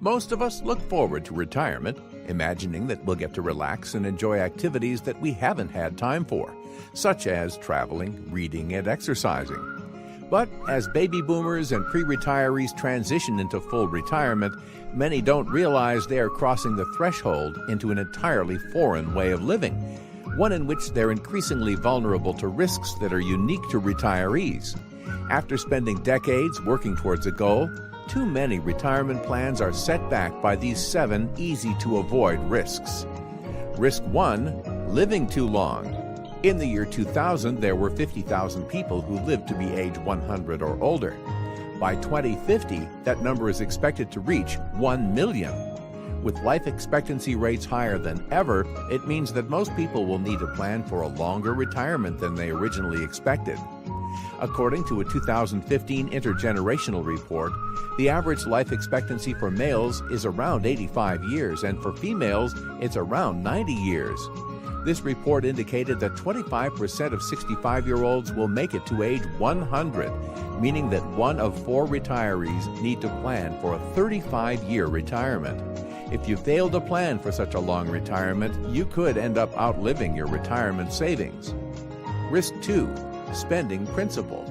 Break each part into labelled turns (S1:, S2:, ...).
S1: Most of us look forward to retirement, imagining that we'll get to relax and enjoy activities that we haven't had time for, such as traveling, reading, and exercising. But as baby boomers and pre-retirees transition into full retirement, many don't realize they are crossing the threshold into an entirely foreign way of living, one in which they're increasingly vulnerable to risks that are unique to retirees. After spending decades working towards a goal, too many retirement plans are set back by these 7 easy-to-avoid risks. Risk 1, living too long. In the year 2000, there were 50,000 people who lived to be age 100 or older. By 2050, that number is expected to reach 1 million. With life expectancy rates higher than ever, it means that most people will need a plan for a longer retirement than they originally expected. According to a 2015 intergenerational report, the average life expectancy for males is around 85 years, and for females, it's around 90 years. This report indicated that 25% of 65-year-olds will make it to age 100, meaning that 1 of 4 retirees need to plan for a 35-year retirement. If you fail to plan for such a long retirement, you could end up outliving your retirement savings. Risk 2, spending principal.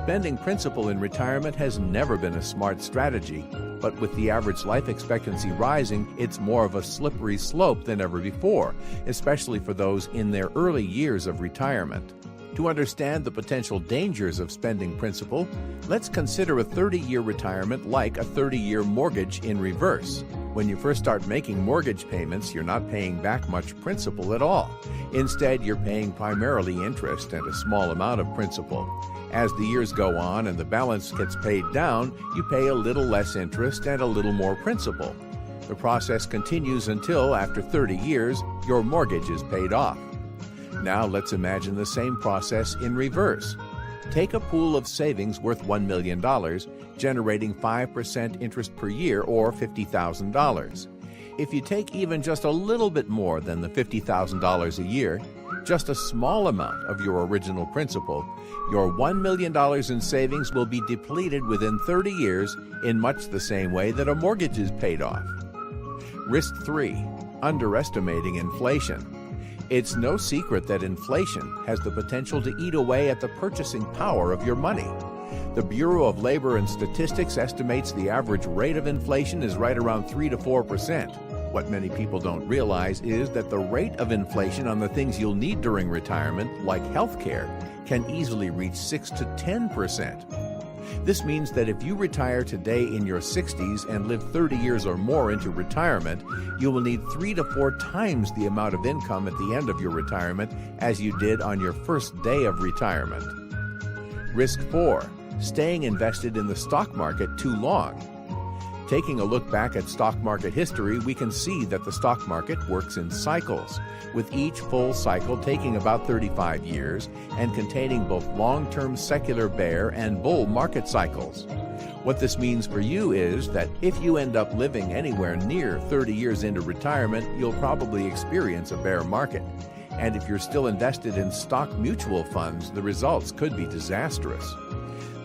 S1: Spending principal in retirement has never been a smart strategy, but with the average life expectancy rising, it's more of a slippery slope than ever before, especially for those in their early years of retirement. To understand the potential dangers of spending principal, let's consider a 30-year retirement like a 30-year mortgage in reverse. When you first start making mortgage payments, you're not paying back much principal at all. Instead, you're paying primarily interest and a small amount of principal. As the years go on and the balance gets paid down, you pay a little less interest and a little more principal. The process continues until, after 30 years, your mortgage is paid off. Now let's imagine the same process in reverse. Take a pool of savings worth $1 million, generating 5% interest per year, or $50,000. If you take even just a little bit more than the $50,000 a year, just a small amount of your original principal, your $1 million in savings will be depleted within 30 years in much the same way that a mortgage is paid off. Risk 3, underestimating inflation. It's no secret that inflation has the potential to eat away at the purchasing power of your money. The Bureau of Labor and Statistics estimates the average rate of inflation is right around 3 to 4%. What many people don't realize is that the rate of inflation on the things you'll need during retirement, like health care, can easily reach 6 to 10%. This means that if you retire today in your 60s and live 30 years or more into retirement, you will need 3 to 4 times the amount of income at the end of your retirement as you did on your first day of retirement. Risk 4, staying invested in the stock market too long. Taking a look back at stock market history, we can see that the stock market works in cycles, with each full cycle taking about 35 years and containing both long-term secular bear and bull market cycles. What this means for you is that if you end up living anywhere near 30 years into retirement, you'll probably experience a bear market. And if you're still invested in stock mutual funds, the results could be disastrous.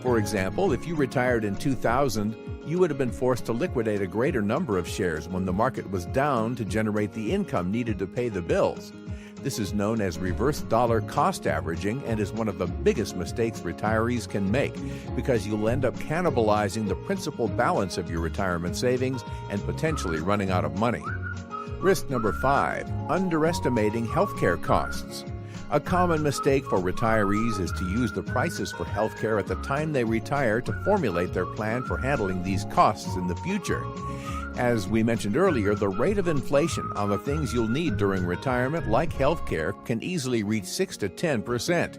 S1: For example, if you retired in 2000, you would have been forced to liquidate a greater number of shares when the market was down to generate the income needed to pay the bills. This is known as reverse dollar cost averaging and is one of the biggest mistakes retirees can make because you'll end up cannibalizing the principal balance of your retirement savings and potentially running out of money. Risk number 5, underestimating healthcare costs. A common mistake for retirees is to use the prices for healthcare at the time they retire to formulate their plan for handling these costs in the future. As we mentioned earlier, the rate of inflation on the things you'll need during retirement, like healthcare, can easily reach 6 to 10%.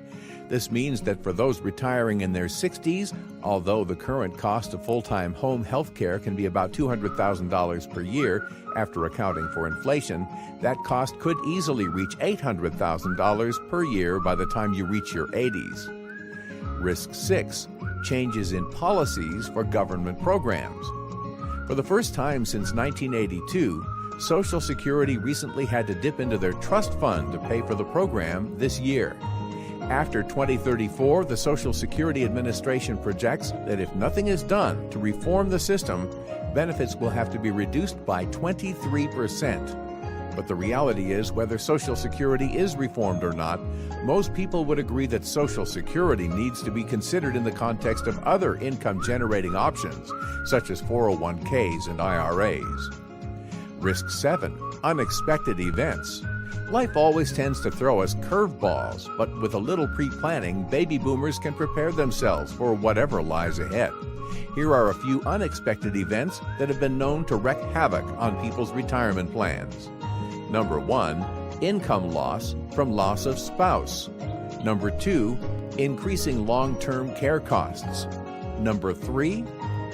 S1: This means that for those retiring in their 60s, although the current cost of full-time home health care can be about $200,000 per year after accounting for inflation, that cost could easily reach $800,000 per year by the time you reach your 80s. Risk 6, changes in policies for government programs. For the first time since 1982, Social Security recently had to dip into their trust fund to pay for the program this year. After 2034, the Social Security Administration projects that if nothing is done to reform the system, benefits will have to be reduced by 23%. But the reality is, whether Social Security is reformed or not, most people would agree that Social Security needs to be considered in the context of other income-generating options, such as 401ks and IRAs. Risk 7. Unexpected events. Life always tends to throw us curveballs, but with a little pre-planning, baby boomers can prepare themselves for whatever lies ahead. Here are a few unexpected events that have been known to wreak havoc on people's retirement plans. Number 1, income loss from loss of spouse. Number 2, increasing long-term care costs. Number 3,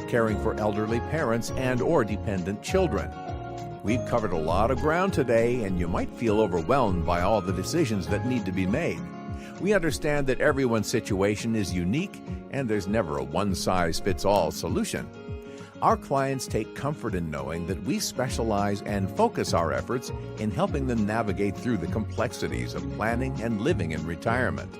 S1: caring for elderly parents and/or dependent children. We've covered a lot of ground today, and you might feel overwhelmed by all the decisions that need to be made. We understand that everyone's situation is unique, and there's never a one-size-fits-all solution. Our clients take comfort in knowing that we specialize and focus our efforts in helping them navigate through the complexities of planning and living in retirement.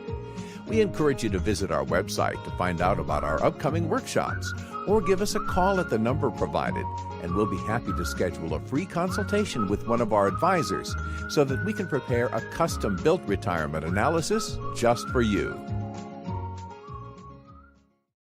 S1: We encourage you to visit our website to find out about our upcoming workshops, or give us a call at the number provided, and we'll be happy to schedule a free consultation with one of our advisors so that we can prepare a custom-built retirement analysis just for you.